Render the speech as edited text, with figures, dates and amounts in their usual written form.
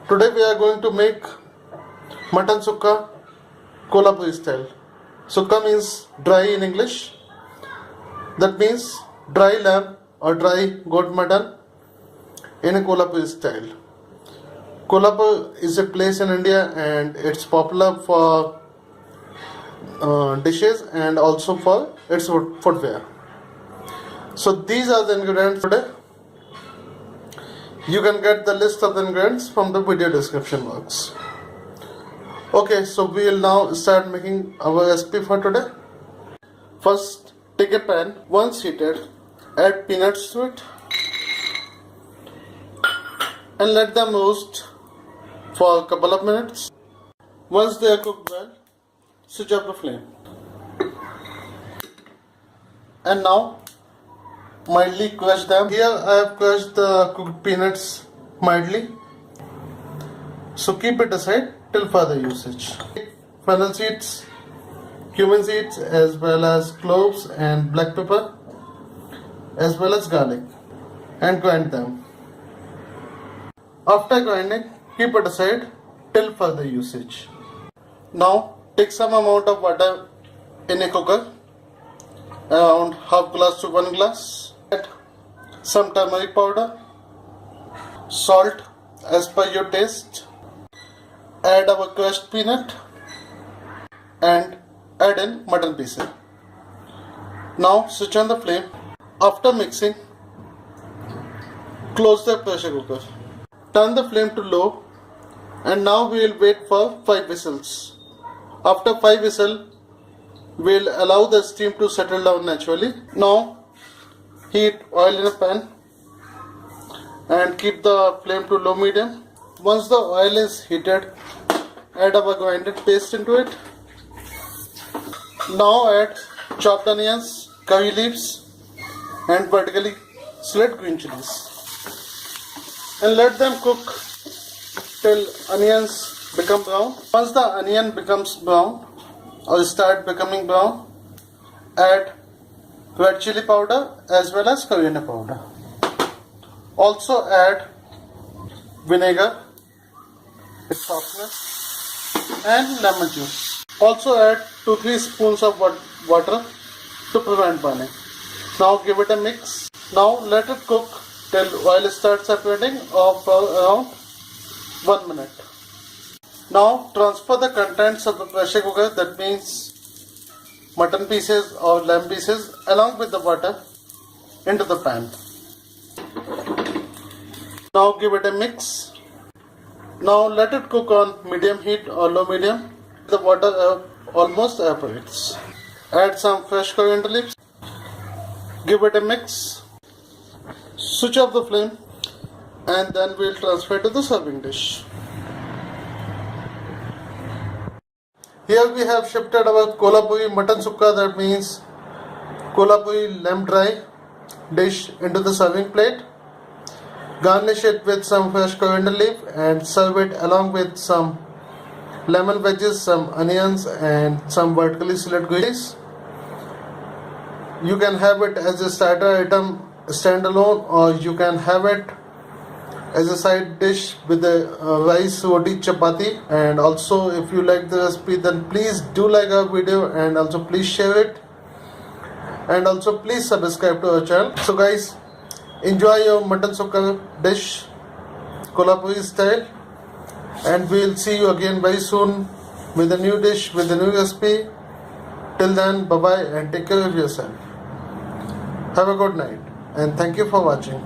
Today we are going to make mutton sukka Kolhapuri style. Sukka means dry in English. That means dry lamb or dry goat mutton in a Kolhapuri style. Kolhapur is a place in India and it's popular for dishes and also for its footwear. So these are the ingredients today. You can get the list of the ingredients from the video description box. Okay, so we will now start making our recipe for today. First, take a pan. Once heated, add peanuts to it and let them roast for a couple of minutes. Once they are cooked well, switch off the flame. And now mildly crush them. Here I have crushed the cooked peanuts mildly. So keep it aside till further usage. Fennel seeds, cumin seeds, as well as cloves and black pepper, as well as garlic, and grind them. After grinding, keep it aside till further usage. Now take some amount of water in a cooker, around half glass to 1 glass. Add some turmeric powder, salt as per your taste. Add our crushed peanut and add in mutton pieces. Now switch on the flame. After mixing, close the pressure cooker. Turn the flame to low and now we will wait for 5 whistles. After 5 whistles, we will allow the steam to settle down naturally. Now heat oil in a pan and keep the flame to low medium. Once the oil is heated, add our grinded paste into it. Now add chopped onions, curry leaves and vertically slit green chilies. And let them cook till onions become brown. Once the onion becomes brown or start becoming brown, add red chilli powder as well as coriander powder. Also add vinegar with softness and lemon juice. Also add 2-3 spoons of water to prevent burning. Now give it a mix. Now let it cook till oil starts separating for around 1 minute. Now transfer the contents of the pressure cooker, that means mutton pieces or lamb pieces along with the water, into the pan. Now give it a mix. Now let it cook on medium heat or low medium. The water almost evaporates. Add some fresh coriander leaves. Give it a mix. Switch off the flame and then we will transfer to the serving dish. Here we have shifted our Kolhapuri mutton sukka, that means Kolhapuri lamb dry dish, into the serving plate. Garnish it with some fresh coriander leaf and serve it along with some lemon wedges, some onions and some vertically slit greens. You can have it as a starter item standalone, or you can have it as a side dish with the rice, roti, chapati. And also, if you like the recipe, then please do like our video and also please share it, and also please subscribe to our channel. So guys, enjoy your mutton sukka dish Kolhapuri style, and we will see you again very soon with a new dish, with a new recipe. Till then, bye bye and take care of yourself. Have a good night and thank you for watching.